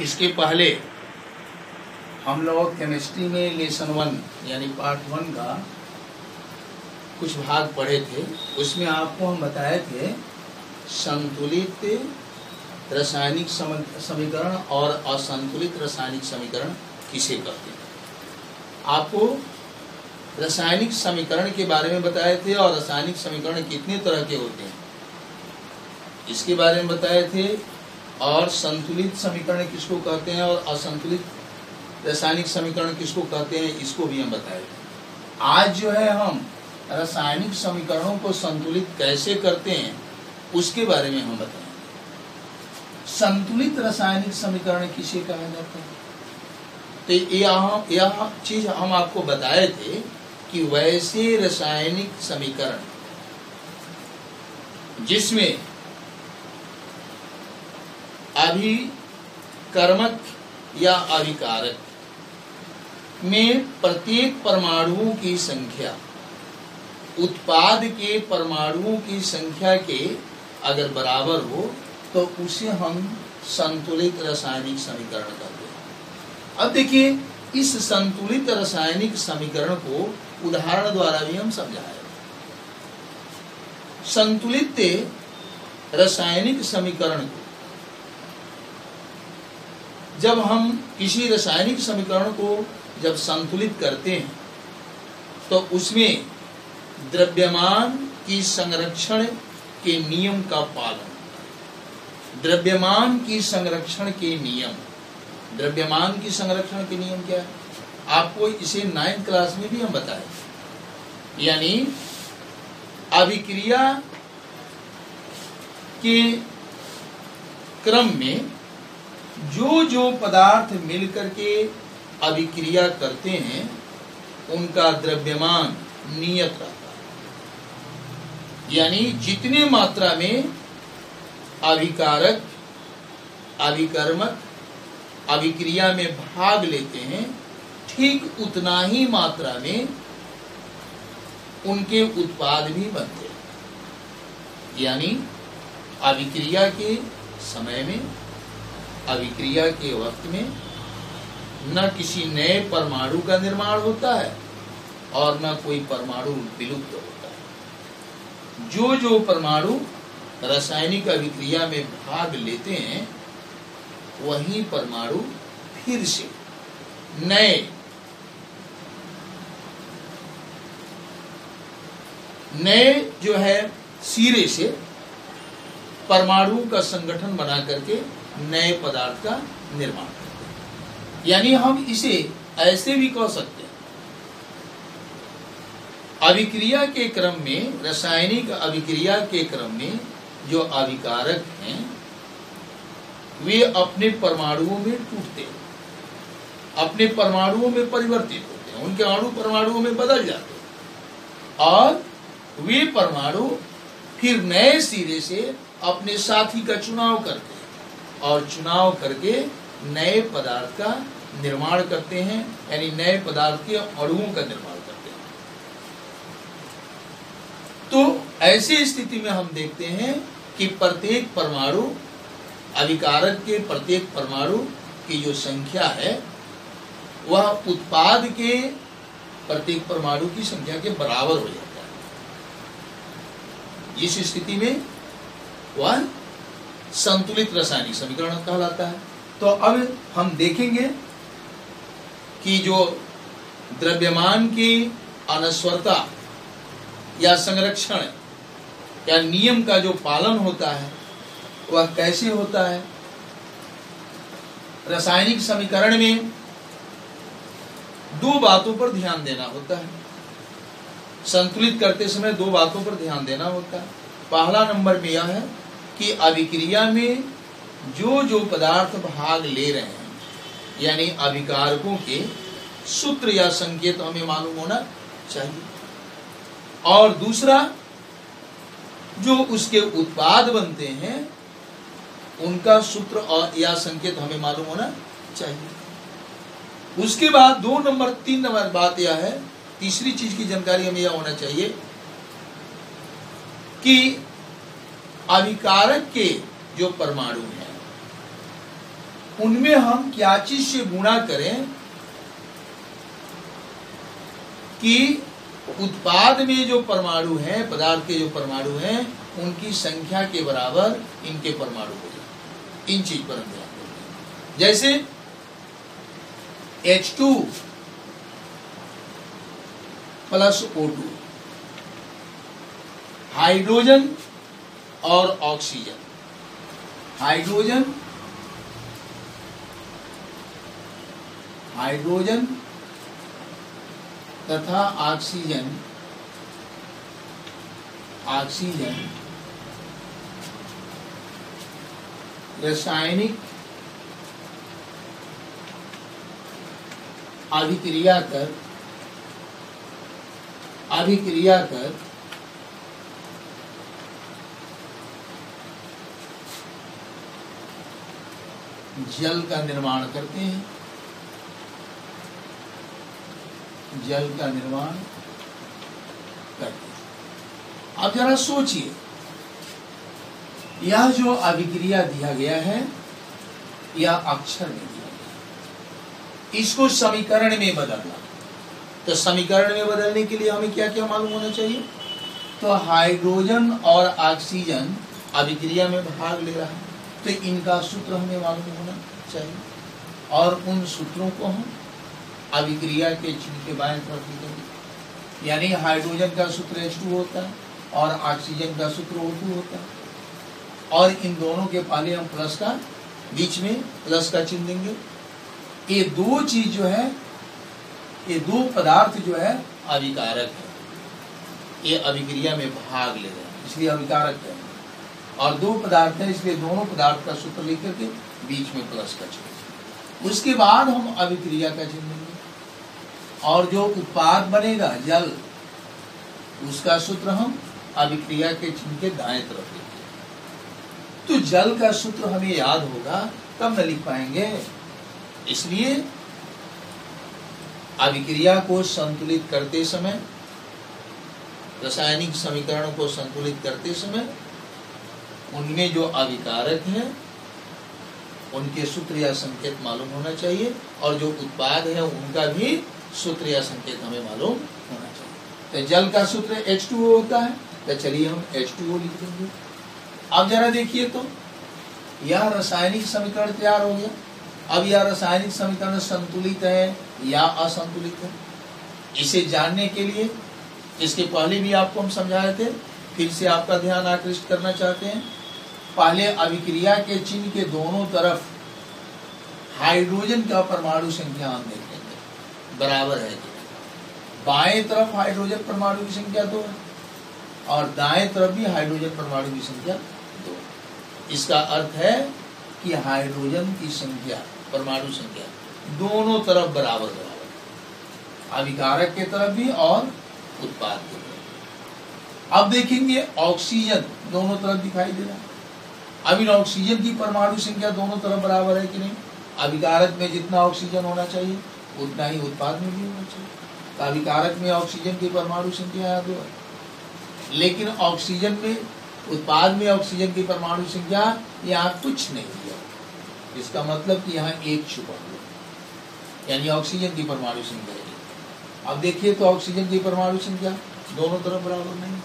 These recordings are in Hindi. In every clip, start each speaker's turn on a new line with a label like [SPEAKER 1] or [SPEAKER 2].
[SPEAKER 1] इसके पहले हम लोग केमिस्ट्री में लेसन 1 यानी पार्ट 1 का कुछ भाग पढ़े थे। उसमें आपको हम बताए थे संतुलित रासायनिक समीकरण और असंतुलित रासायनिक समीकरण किसे कहते हैं। आपको रासायनिक समीकरण के बारे में बताए थे और रासायनिक समीकरण कितने तरह के होते हैं इसके बारे में बताए थे, और संतुलित समीकरण किसको कहते हैं और असंतुलित रासायनिक समीकरण किसको कहते हैं इसको भी हम बताए थे। आज जो है हम रासायनिक समीकरणों को संतुलित कैसे करते हैं उसके बारे में हम बताएंगे। संतुलित रासायनिक समीकरण किसे कहा जाता है, तो यह चीज हम आपको बताए थे कि वैसे रासायनिक समीकरण जिसमें अभिकर्मक या अभिकारक में प्रत्येक परमाणुओं की संख्या उत्पाद के परमाणुओं की संख्या के अगर बराबर हो तो उसे हम संतुलित रासायनिक समीकरण कहते हैं। अब देखिए, इस संतुलित रासायनिक समीकरण को उदाहरण द्वारा भी हम समझाएंगे। संतुलित रासायनिक समीकरण को जब हम किसी रासायनिक समीकरण को जब संतुलित करते हैं तो उसमें द्रव्यमान की संरक्षण के नियम का पालन, द्रव्यमान की संरक्षण के नियम, द्रव्यमान की संरक्षण के नियम क्या है आपको इसे 9th क्लास में भी हम बताए। यानी अभिक्रिया के क्रम में जो जो पदार्थ मिलकर के अभिक्रिया करते हैं उनका द्रव्यमान नियत रहता है। यानी जितने मात्रा में अभिकारक अभिकर्मक अभिक्रिया में भाग लेते हैं ठीक उतना ही मात्रा में उनके उत्पाद भी बनते हैं। यानी अभिक्रिया के समय में, अभिक्रिया के वक्त में न किसी नए परमाणु का निर्माण होता है और न कोई परमाणु विलुप्त होता है। जो जो परमाणु रासायनिक अभिक्रिया में भाग लेते हैं वही परमाणु फिर से नए जो है सिरे से परमाणुओं का संगठन बना करके नए पदार्थ का निर्माण करते हैं। यानी हम इसे ऐसे भी कह सकते हैं, अभिक्रिया के क्रम में, रासायनिक अभिक्रिया के क्रम में जो अभिकारक हैं वे अपने परमाणुओं में टूटते हैं, अपने परमाणुओं में परिवर्तित होते हैं, उनके अणु परमाणुओं में बदल जाते हैं और वे परमाणु फिर नए सिरे से अपने साथी का चुनाव करते हैं और चुनाव करके नए पदार्थ का निर्माण करते हैं। यानी नए पदार्थ के अणुओं का निर्माण करते हैं। तो ऐसी स्थिति में हम देखते हैं कि प्रत्येक परमाणु, अभिकारक के प्रत्येक परमाणु की जो संख्या है वह उत्पाद के प्रत्येक परमाणु की संख्या के बराबर हो जाता है। इस स्थिति में वह संतुलित रासायनिक समीकरण कहलाता है। तो अब हम देखेंगे कि जो द्रव्यमान की अनस्वरता या संरक्षण या नियम का जो पालन होता है वह कैसे होता है। रासायनिक समीकरण में दो बातों पर ध्यान देना होता है। संतुलित करते समय दो बातों पर ध्यान देना होता है। पहला नंबर में यह है कि अभिक्रिया में जो जो पदार्थ भाग ले रहे हैं यानी अभिकारकों के सूत्र या संकेत हमें मालूम होना चाहिए, और दूसरा जो उसके उत्पाद बनते हैं उनका सूत्र और या संकेत हमें मालूम होना चाहिए। उसके बाद 3 नंबर बात यह है, तीसरी चीज की जानकारी हमें यह होना चाहिए कि अभिकारक के जो परमाणु हैं उनमें हम क्या चीज से गुणा करें कि उत्पाद में जो परमाणु हैं, पदार्थ के जो परमाणु हैं, उनकी संख्या के बराबर इनके परमाणु हो जाए। इन चीज पर हम ध्यान देंगे। जैसे H2 प्लस O2, हाइड्रोजन और ऑक्सीजन, हाइड्रोजन तथा ऑक्सीजन रासायनिक अभिक्रिया कर जल का निर्माण करते हैं। अब जरा सोचिए, यह जो अभिक्रिया दिया गया है, यह अक्षर में दिया गया, इसको समीकरण में बदलना। तो समीकरण में बदलने के लिए हमें क्या क्या मालूम होना चाहिए? तो हाइड्रोजन और ऑक्सीजन अभिक्रिया में भाग ले रहा है, तो इनका सूत्र हमें मालूम होना चाहिए, और उन सूत्रों को हम अभिक्रिया के चिन्ह के बाएं तरफ लिखेंगे। यानी हाइड्रोजन का सूत्र H2 होता है और ऑक्सीजन का सूत्र O2 होता है, और इन दोनों के पहले हम प्लस का, बीच में प्लस का चिन्ह देंगे। ये दो चीज जो है, ये दो पदार्थ जो है अभिकारक है, ये अभिक्रिया में भाग ले रहे हैं, इसलिए अभिकारक है। और दो पदार्थ है, इसलिए दोनों पदार्थ का सूत्र लिख करके बीच में प्लस का चिन्ह। उसके बाद हम अभिक्रिया का चिन्ह देंगे, और जो उत्पाद बनेगा जल, उसका सूत्र हम अभिक्रिया के चिन्ह के दाएं तरफ लिखेंगे। तो जल का सूत्र हमें याद होगा तब न लिख पाएंगे, इसलिए अभिक्रिया को संतुलित करते समय, रासायनिक समीकरणों को संतुलित करते समय उनमें जो अभिकारक हैं उनके सूत्र या संकेत मालूम होना चाहिए, और जो उत्पाद है उनका भी सूत्र या संकेत हमें मालूम होना चाहिए। तो जल का सूत्र H2O होता है, तो चलिए हम H2O लिख देंगे। अब जरा देखिए, तो यह रासायनिक समीकरण तैयार हो गया। अब यह रासायनिक समीकरण संतुलित है या असंतुलित है, इसे जानने के लिए, इसके पहले भी आपको हम समझाए थे, फिर से आपका ध्यान आकृष्ट करना चाहते हैं। पहले अभिक्रिया के चिन्ह के दोनों तरफ हाइड्रोजन का परमाणु संख्या हम देखेंगे, बराबर है। बाएं तरफ हाइड्रोजन परमाणु की संख्या 2 है, और दाएं तरफ भी हाइड्रोजन परमाणु की संख्या 2। इसका अर्थ है कि हाइड्रोजन की संख्या, परमाणु संख्या दोनों तरफ बराबर, अभिकारक के तरफ भी और उत्पाद के तरफ। अब देखेंगे ऑक्सीजन दोनों तरफ दिखाई दे रहा है। अब इन ऑक्सीजन की परमाणु संख्या दोनों तरफ बराबर है कि नहीं? अभिकारक में जितना ऑक्सीजन होना चाहिए उतना ही उत्पाद में भी होना चाहिए। तो अभिकारक में ऑक्सीजन की परमाणु संख्या यहाँ 2 है, लेकिन ऑक्सीजन में, उत्पाद में ऑक्सीजन की परमाणु संख्या यहाँ कुछ नहीं दिया। इसका मतलब कि यहाँ 1 छुपा हुआ, यानी ऑक्सीजन की परमाणु संख्या 1। अब देखिए, तो ऑक्सीजन की परमाणु संख्या दोनों तरफ बराबर नहीं है,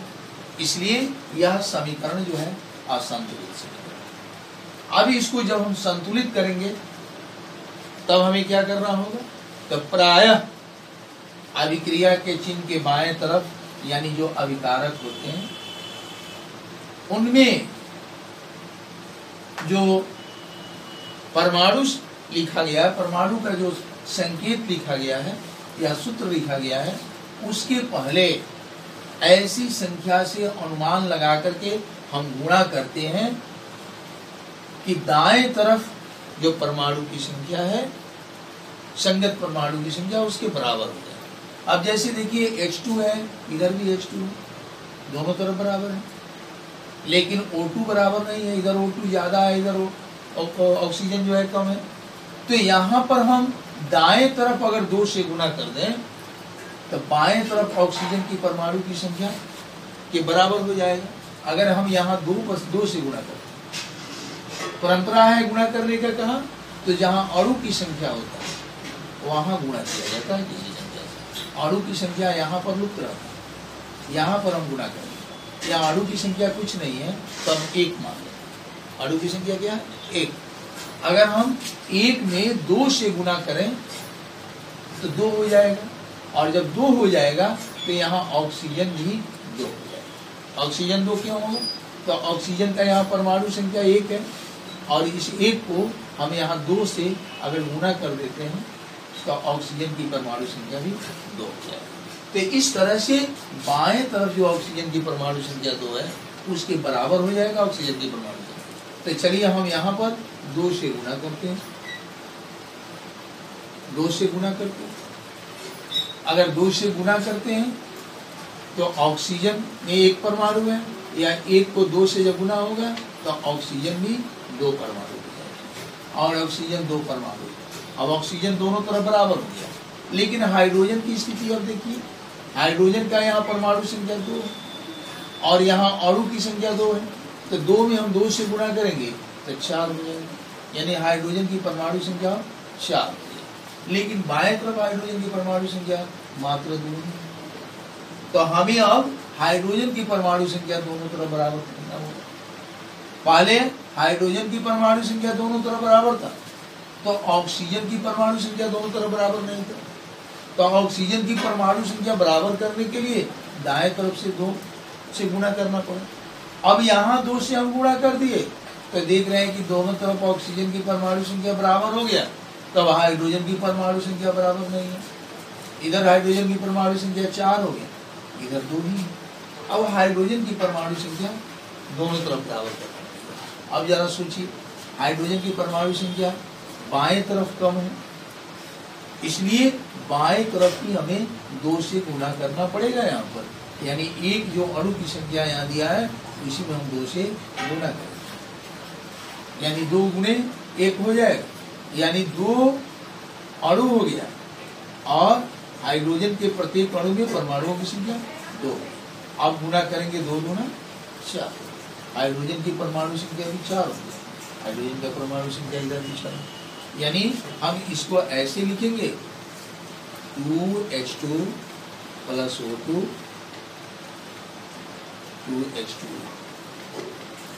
[SPEAKER 1] इसलिए यह समीकरण जो है असंतुलित समीकरण। अब इसको जब हम संतुलित करेंगे तब हमें क्या करना होगा? तो प्रायः अभिक्रिया के चिन्ह के बाएं तरफ, यानी जो अभिकारक होते हैं, उनमें जो परमाणु लिखा गया है, परमाणु का जो संकेत लिखा गया है या सूत्र लिखा गया है, उसके पहले ऐसी संख्या से अनुमान लगा करके हम गुणा करते हैं कि दाएं तरफ जो परमाणु की संख्या है, संगत परमाणु की संख्या उसके बराबर हो जाए। अब जैसे देखिए H2 है, इधर भी H2 है, दोनों तरफ बराबर है, लेकिन O2 बराबर नहीं है, इधर O2 ज्यादा है, इधर ऑक्सीजन जो है कम है। तो यहाँ पर हम दाएं तरफ अगर 2 से गुणा कर दें तो बाएं तरफ ऑक्सीजन की परमाणु की संख्या के बराबर हो जाएगा। अगर हम यहाँ 2 से गुणा करें, परंपरा है गुणा करने का, कहा तो जहाँ अणु की संख्या होता है वहां गुणा किया जाता है किसी संख्या से। अणु की संख्या यहाँ पर लुप्त रहता है, यहाँ पर हम गुणा करेंगे। या अणु की संख्या कुछ नहीं है तो हम एक मान लें। अणु की संख्या क्या है? एक। अगर हम एक में 2 से गुणा करें तो 2 हो जाएगा, और जब 2 हो जाएगा तो यहाँ ऑक्सीजन भी 2 हो जाएगा। ऑक्सीजन 2 क्यों होगा? तो ऑक्सीजन का यहाँ परमाणु संख्या 1 है, और इस 1 को हम यहाँ 2 से अगर गुणा कर देते हैं तो ऑक्सीजन की परमाणु संख्या भी 2 हो जाएगी। तो इस तरह से बाएं तरफ जो ऑक्सीजन की परमाणु संख्या 2 है उसके बराबर हो जाएगा ऑक्सीजन की परमाणु संख्या। तो चलिए हम यहाँ पर 2 से गुणा करते हैं, 2 से गुणा करते हैं। अगर 2 से गुणा करते हैं तो ऑक्सीजन में 1 परमाणु है, या 1 को 2 से जब गुणा होगा तो ऑक्सीजन भी 2 परमाणु हो जाएगा, और ऑक्सीजन 2 परमाणु। अब ऑक्सीजन दोनों तरफ बराबर हो गया। लेकिन हाइड्रोजन की स्थिति अब देखिए, हाइड्रोजन का यहाँ परमाणु संख्या 2 है और यहाँ अणु की संख्या 2 है। तो 2 में हम 2 से गुणा करेंगे तो 4 हो जाएगा, यानी हाइड्रोजन की परमाणु संख्या 4 हो जाएगी। लेकिन बाएं तरफ हाइड्रोजन की परमाणु संख्या मात्र 2 है। तो हमें अब हाइड्रोजन की परमाणु संख्या दोनों तरफ बराबर करना होगा। पहले हाइड्रोजन की परमाणु संख्या दोनों तरफ बराबर था, तो ऑक्सीजन की परमाणु संख्या दोनों तरफ बराबर नहीं था। तो ऑक्सीजन की परमाणु संख्या बराबर करने के लिए दाएं तरफ से 2 से गुणा करना पड़ा। अब यहाँ 2 से हम गुणा कर दिए तो देख रहे हैं कि दोनों तरफ ऑक्सीजन की परमाणु संख्या बराबर हो गया, तब हाइड्रोजन की परमाणु संख्या बराबर नहीं है। इधर हाइड्रोजन की परमाणु संख्या 4 हो गया, इधर 2 ही है। अब हाइड्रोजन की परमाणु संख्या दोनों तरफ बराबर करना। अब जरा सोचिए, हाइड्रोजन की परमाणु संख्या बाएं तरफ कम है, इसलिए बाएं तरफ की हमें 2 से गुणा करना पड़ेगा यहाँ पर। यानी एक जो अणु की संख्या यहाँ दिया है उसी में हम 2 से गुणा करेंगे, यानी 2 गुणे 1 हो जाएगा, यानी 2 अणु हो गया, और हाइड्रोजन के प्रत्येक अणु में परमाणुओं की संख्या 2। अब गुणा करेंगे 2 गुना 4, हाइड्रोजन की परमाणु संख्या भी 4 हो गया, हाइड्रोजन का परमाणु संख्या इधर भी 4। यानी हम इसको ऐसे लिखेंगे 2H2 + O2 2H2।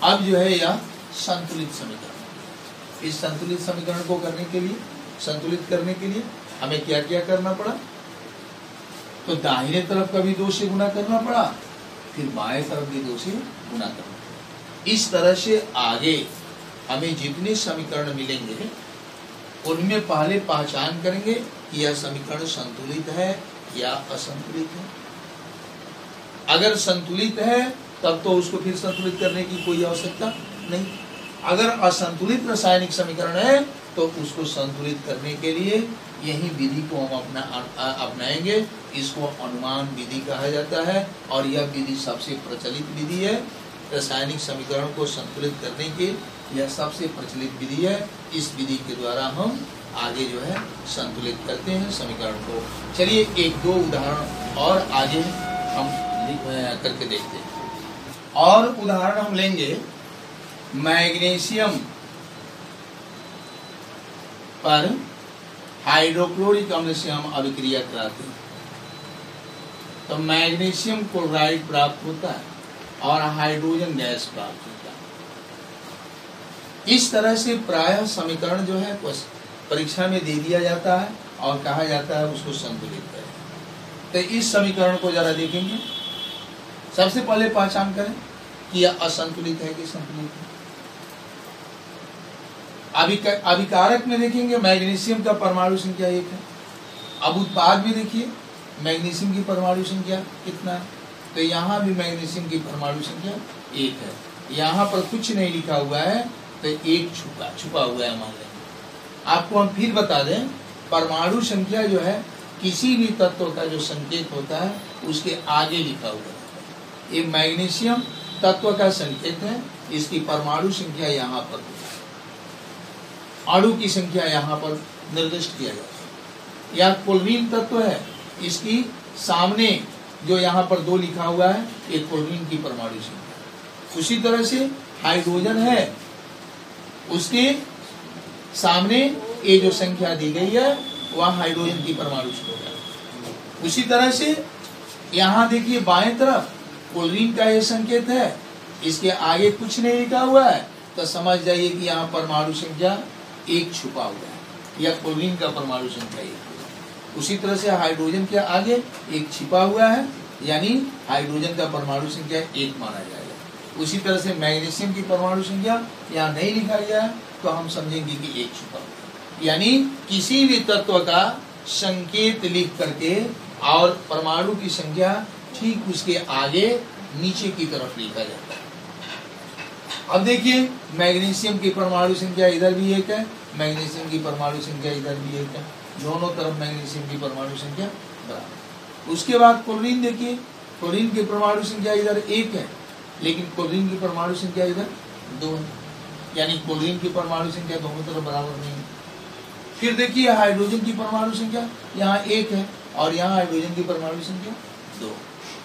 [SPEAKER 1] अब जो है यह संतुलित समीकरण। इस संतुलित समीकरण को करने के लिए, संतुलित करने के लिए हमें क्या क्या करना पड़ा? तो दाहिने तरफ का भी 2 से गुणा करना पड़ा, फिर बाएं तरफ भी 2 से गुणा करना पड़ा। इस तरह से आगे हमें जितने समीकरण मिलेंगे उनमें पहले पहचान करेंगे कि यह समीकरण संतुलित है या असंतुलित है। अगर संतुलित है तब तो उसको फिर संतुलित करने की कोई आवश्यकता नहीं। अगर असंतुलित रासायनिक समीकरण है तो उसको संतुलित करने के लिए यही विधि को हम अपनाएंगे। इसको अनुमान विधि कहा जाता है, और यह विधि सबसे प्रचलित विधि है। रासायनिक समीकरण को संतुलित करने की यह सबसे प्रचलित विधि है। इस विधि के द्वारा हम आगे जो है संतुलित करते हैं समीकरण को। चलिए 1-2 उदाहरण और आगे हम करके देखते हैं। और उदाहरण हम लेंगे मैग्नीशियम पर हाइड्रोक्लोरिक अम्ल से हम अभिक्रिया कराते हैं तो मैग्नीशियम क्लोराइड प्राप्त होता है और हाइड्रोजन गैस प्राप्त होता है। इस तरह से प्रायः समीकरण जो है परीक्षा में दे दिया जाता है और कहा जाता है उसको संतुलित करें। तो इस समीकरण को जरा देखेंगे। सबसे पहले पहचान करें कि यह असंतुलित है कि संतुलित है। अभिकारक में देखेंगे मैग्नीशियम का परमाणु संख्या 1 है। अब उत्पाद में देखिए मैग्नीशियम की परमाणु संख्या कितना है, तो यहाँ भी मैग्नीशियम की परमाणु संख्या 1 है। यहाँ पर कुछ नहीं लिखा हुआ है तो 1 छुपा हुआ है मान लेंगे। आपको हम फिर बता दें, परमाणु संख्या जो है किसी भी तत्व का जो संकेत होता है उसके आगे लिखा हुआ है। ये मैग्नीशियम तत्व का संकेत है, इसकी परमाणु संख्या यहाँ पर, अणु की संख्या यहाँ पर निर्दिष्ट किया जाता है। यह क्लोरीन तत्व है, इसकी सामने जो यहाँ पर 2 लिखा हुआ है ये क्लोरीन की परमाणु संख्या। उसी तरह से हाइड्रोजन है, उसके सामने ये जो संख्या दी गई है वह हाइड्रोजन की परमाणु संख्या। उसी तरह से यहाँ देखिए बाएं तरफ क्लोरीन का ये संकेत है, इसके आगे कुछ नहीं लिखा हुआ है तो समझ जाइए कि यहाँ परमाणु संख्या 1 छुपा हुआ है या क्लोरीन का परमाणु संख्या 1। उसी तरह से हाइड्रोजन के आगे 1 छिपा हुआ है यानी हाइड्रोजन का परमाणु संख्या 1 माना जाएगा। उसी तरह से मैग्नीशियम की परमाणु संख्या यहाँ नहीं लिखा गया है तो हम समझेंगे कि 1 छुपा हुआ है। यानी किसी भी तत्व का संकेत लिख करके और परमाणु की संख्या ठीक उसके आगे नीचे की तरफ लिखा जाता है। अब देखिए मैग्नीशियम की परमाणु संख्या इधर भी 1 है, मैग्नीशियम की परमाणु संख्या इधर भी 1 है, दोनों तरफ मैग्नीशियम की परमाणु संख्या बराबर। उसके बाद क्लोरीन देखिए, क्लोरीन की परमाणु संख्या इधर 1 है लेकिन क्लोरीन की परमाणु संख्या इधर 2 है, यानी क्लोरीन की परमाणु संख्या दोनों तरफ बराबर नहीं है। फिर देखिए हाइड्रोजन की परमाणु संख्या यहाँ 1 है और यहाँ हाइड्रोजन की परमाणु संख्या 2,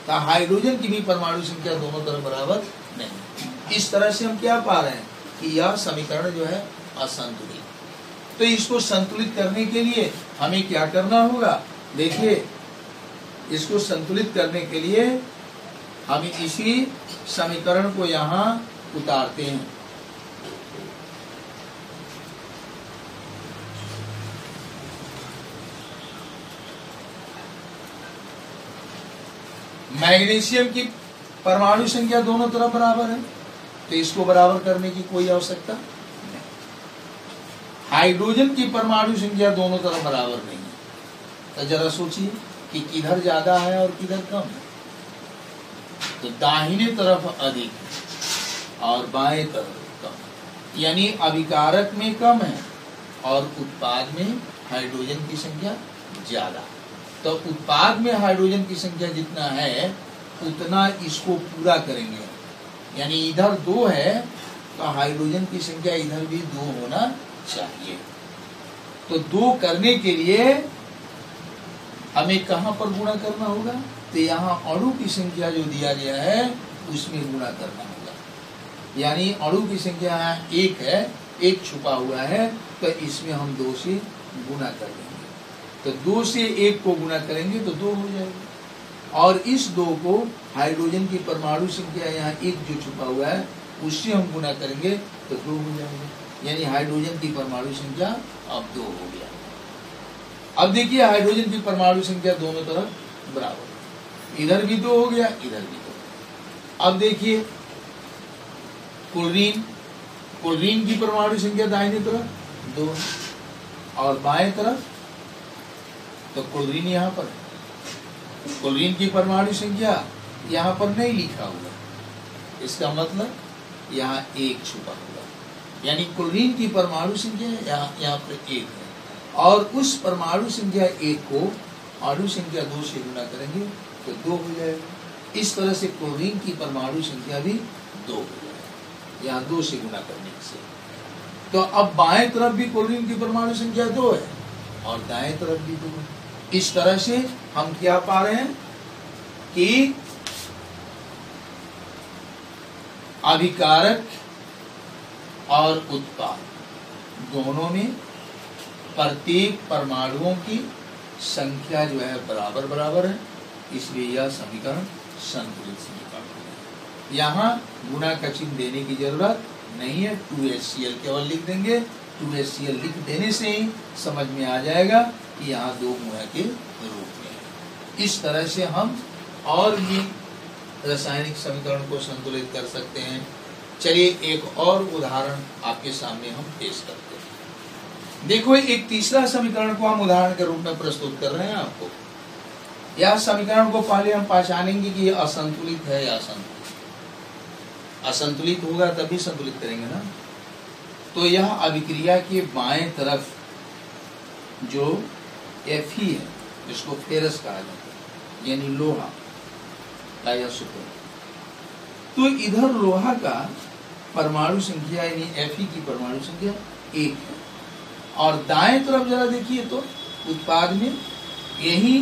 [SPEAKER 1] तो हाइड्रोजन की भी परमाणु संख्या दोनों तरफ बराबर नहीं। इस तरह से हम क्या पा रहे हैं कि यह समीकरण जो है असंतुलित। तो इसको संतुलित करने के लिए हमें क्या करना होगा, देखिए इसको संतुलित करने के लिए हम इसी समीकरण को यहाँ उतारते हैं। मैग्नीशियम की परमाणु संख्या दोनों तरफ बराबर है तो इसको बराबर करने की कोई आवश्यकता नहीं। हाइड्रोजन की परमाणु संख्या दोनों तरफ बराबर नहीं है तो जरा सोचिए कि किधर ज्यादा है और किधर कम है। तो दाहिने तरफ अधिक है और बाएं तरफ कम, यानी अभिकारक में कम है और उत्पाद में हाइड्रोजन की संख्या ज्यादा। तो उत्पाद में हाइड्रोजन की संख्या जितना है उतना इसको पूरा करेंगे, यानी इधर 2 है तो हाइड्रोजन की संख्या इधर भी 2 होना चाहिए। तो 2 करने के लिए हमें कहां पर गुणा करना होगा, तो यहाँ अणु की संख्या जो दिया गया है उसमें गुणा करना होगा। यानी अणु की संख्या 1 है, 1 छुपा हुआ है तो इसमें हम 2 से गुणा कर देंगे। तो 2 से 1 को गुणा करेंगे तो 2 हो जाएगा और इस 2 को हाइड्रोजन की परमाणु संख्या यहाँ 1 जो छुपा हुआ है उससे हम गुणा करेंगे तो 2 हो जाएगा, यानी हाइड्रोजन की परमाणु संख्या अब 2 हो गया। अब देखिए हाइड्रोजन की परमाणु संख्या दोनों तरफ बराबर, इधर भी 2 हो गया, इधर भी 2। अब देखिए क्लोरीन, क्लोरीन की परमाणु संख्या दाहिने तरफ 2 और बाएं तरफ तो क्लोरीन यहाँ पर, क्लोरीन की परमाणु संख्या यहाँ पर नहीं लिखा हुआ, इसका मतलब यहाँ 1 छुपा हुआ, यानी क्लोरीन की परमाणु संख्या यहाँ पर 1 है और उस परमाणु संख्या 1 को अणु संख्या 2 से गुणा करेंगे तो 2 हो जाएगा। इस तरह से क्लोरीन की परमाणु संख्या भी 2 हो जाएगा यहाँ 2 से गुणा करने से। तो अब बाएं तरफ भी क्लोरीन की परमाणु संख्या 2 है और दाएं तरफ भी 2 है। इस तरह से हम क्या पा रहे हैं कि अभिकारक और उत्पाद दोनों में प्रत्येक परमाणुओं की संख्या जो है बराबर बराबर है, इसलिए यह समीकरण संतुलित समीकरण है। यहाँ गुणा का चिन्ह देने की जरूरत नहीं है, 2HCl केवल लिख देंगे। 2HCl लिख देने से ही समझ में आ जाएगा कि यहाँ 2 गुणा के रूप में है। इस तरह से हम और भी रासायनिक समीकरण को संतुलित कर सकते हैं। चलिए एक और उदाहरण आपके सामने हम पेश करते हैं। देखो एक तीसरा समीकरण को हम उदाहरण के रूप में प्रस्तुत कर रहे हैं आपको। यह समीकरण को पहले हम पहचानेंगे कि यह असंतुलित है या असंतुलित। असंतुलित होगा तभी संतुलित करेंगे ना। तो यह अभिक्रिया के बाएं तरफ जो Fe है जिसको फेरस कहा जाता है, यानी लोहा का यह सूत्र, तो इधर लोहा का परमाणु संख्या यानी Fe की परमाणु संख्या 1 है और दाएं तरफ जरा देखिए तो उत्पाद में यही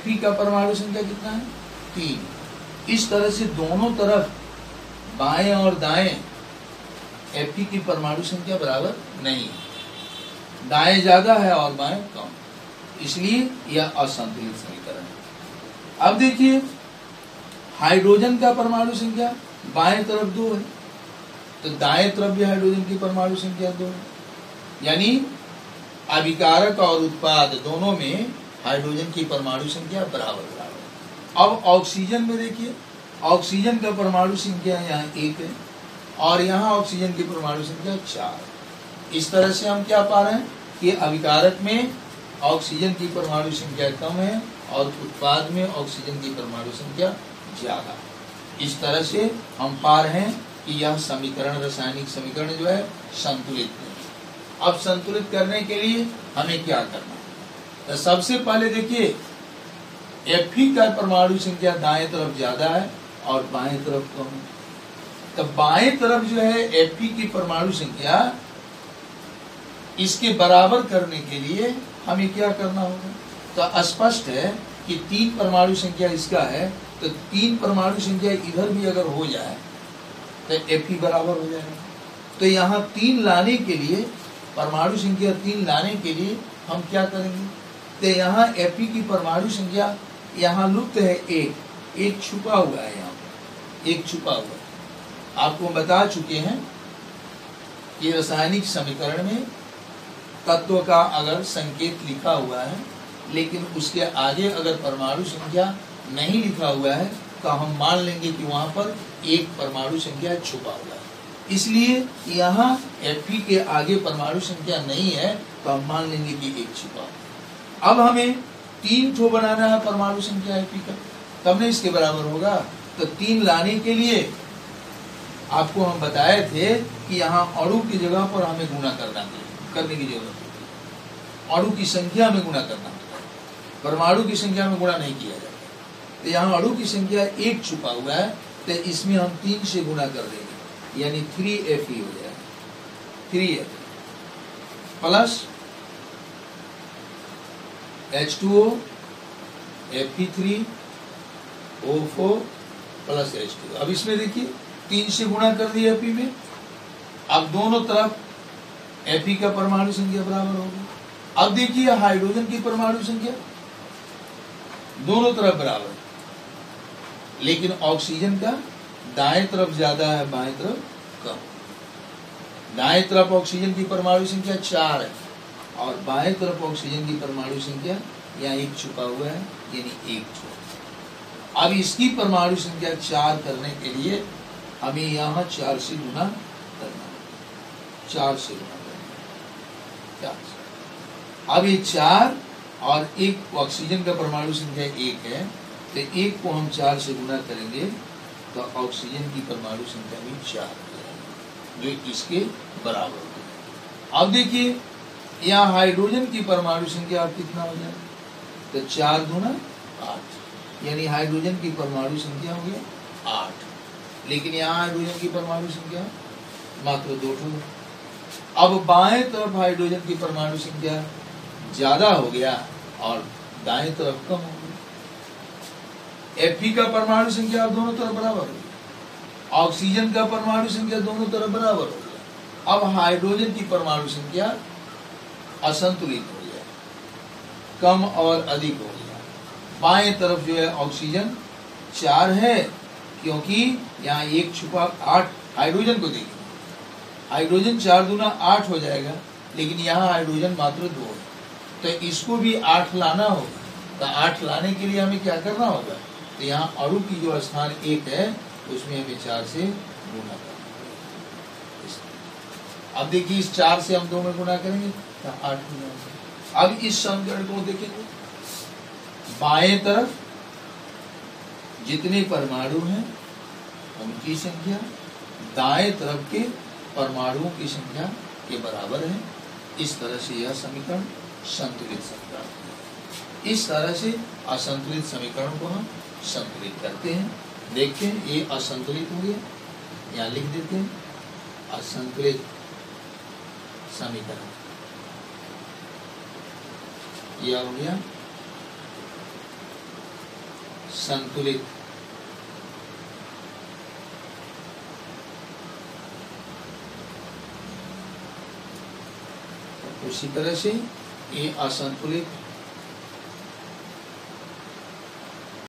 [SPEAKER 1] Fe का परमाणु संख्या कितना है 3। इस तरह से दोनों तरफ बाएं और दाएं Fe की परमाणु संख्या बराबर नहीं है। दाएं ज्यादा है और बाएं कम, इसलिए यह असंतुलित समीकरण है। अब देखिए हाइड्रोजन का परमाणु संख्या बाएं तरफ 2 है, तो दाएं तरफ भी हाइड्रोजन की परमाणु संख्या 2 है, यानी अभिकारक और उत्पाद दोनों में हाइड्रोजन की परमाणु संख्या बराबर बराबर। अब ऑक्सीजन में देखिए, ऑक्सीजन का परमाणु संख्या यहाँ 1 है और यहाँ ऑक्सीजन की परमाणु संख्या 4। इस तरह से हम क्या पा रहे हैं कि अभिकारक में ऑक्सीजन की परमाणु संख्या कम है और उत्पाद में ऑक्सीजन की परमाणु संख्या ज्यादा। इस तरह से हम पा रहे हैं कि यह समीकरण, रासायनिक समीकरण जो है संतुलित है। अब संतुलित करने के लिए हमें क्या करना है? तो सबसे पहले देखिए Fe का परमाणु संख्या दाएं तरफ ज्यादा है और बाएं तरफ कम है, तो बाएं तरफ जो है Fe की परमाणु संख्या इसके बराबर करने के लिए हमें क्या करना होगा? तो स्पष्ट है कि 3 परमाणु संख्या इसका है, तो 3 परमाणु संख्या इधर भी अगर हो जाए तो Fe बराबर हो जाएगा। तो यहाँ 3 लाने के लिए, परमाणु संख्या 3 लाने के लिए हम क्या करेंगे? तो यहाँ Fe की परमाणु संख्या यहाँ लुप्त है, एक छुपा हुआ है, यहाँ पर एक छुपा हुआ है। आपको बता चुके हैं कि रासायनिक समीकरण में तत्व का अगर संकेत लिखा हुआ है लेकिन उसके आगे अगर परमाणु संख्या नहीं लिखा हुआ है तो हम मान लेंगे कि वहां पर एक परमाणु संख्या छुपा हुआ है। इसलिए यहाँ Fe के आगे परमाणु संख्या नहीं है तो हम मान लेंगे कि एक छुपा हुआ। अब हमें 3 ठो बनाना है परमाणु संख्या Fe का, तब नहीं इसके बराबर होगा। तो 3 लाने के लिए आपको हम बताए थे कि यहाँ अणु की जगह पर हमें गुणा करने की जरूरत है। अणु की संख्या में गुणा करना होता है, परमाणु की संख्या में गुणा नहीं किया जाता। तो यहाँ अणु की संख्या 1 छुपा हुआ है, तो इसमें हम 3 से गुणा कर देंगे, यानी 3Fe हो जाएगा। 3Fe plus H2O Fe3O4 plus H2O। अब इसमें देखिए 3 से गुणा कर दिया Fe में, अब दोनों तरफ Fe का परमाणु संख्या बराबर होगी। अब देखिए हाइड्रोजन की परमाणु संख्या दोनों तरफ बराबर है, लेकिन ऑक्सीजन का दाएं तरफ ज्यादा है, बाएं तरफ कम। दाएं तरफ ऑक्सीजन की परमाणु संख्या 4 है और बाएं तरफ ऑक्सीजन की परमाणु संख्या यहाँ 1 छुपा हुआ है, यानी 1 छुपा। अब इसकी परमाणु संख्या 4 करने के लिए हमें यहाँ 4 से गुणा करना, 4 से गुणा करना, 4 से। अब ये 4 और 1 ऑक्सीजन का परमाणु संख्या 1 है, तो 1 को हम 4 से गुणा करेंगे तो ऑक्सीजन की परमाणु संख्या भी 4 हो जाएगी, जो इसके बराबर होगी। अब देखिए यहाँ हाइड्रोजन की परमाणु संख्या अब कितना हो जाएगा? तो 4 दूना 8, यानी हाइड्रोजन की परमाणु संख्या हो गया 8, लेकिन यहाँ हाइड्रोजन की परमाणु संख्या मात्र 2 ठो। अब बाएं तरफ हाइड्रोजन की परमाणु संख्या ज्यादा हो गया और दाएं तरफ कम हो गया। Fe का परमाणु संख्या अब दोनों तरफ बराबर हो गया, ऑक्सीजन का परमाणु संख्या दोनों तरफ बराबर हो गया। अब हाइड्रोजन की परमाणु संख्या असंतुलित हो गया, कम और अधिक हो गया। बाएं तरफ जो है ऑक्सीजन 4 है, क्योंकि यहाँ 1 छुपा 8। हाइड्रोजन को देखिए, हाइड्रोजन 4 दूना 8 हो जाएगा, लेकिन यहाँ हाइड्रोजन मात्र 2 है, तो इसको भी 8 लाना होगा। तो 8 लाने के लिए हमें क्या करना होगा? तो यहाँ अणु की जो स्थान 1 है उसमें हमें 4 से गुणा करना होगा। अब देखिए इस 4 से हम 2 में गुणा करेंगे तो 8 हो जाएगा। अब इस समीकरण को देखेंगे, बाएं तरफ जितने परमाणु हैं उनकी संख्या दाएं तरफ के परमाणुओं की संख्या के बराबर है। इस तरह से यह समीकरण संतुलित समीकरण है। इस तरह से असंतुलित समीकरण को हम संतुलित करते हैं। देखते हैं ये असंतुलित हो गया, यहाँ लिख देते हैं असंतुलित समीकरण। यह हो गया संतुलित उसी तरह से ये असंतुलित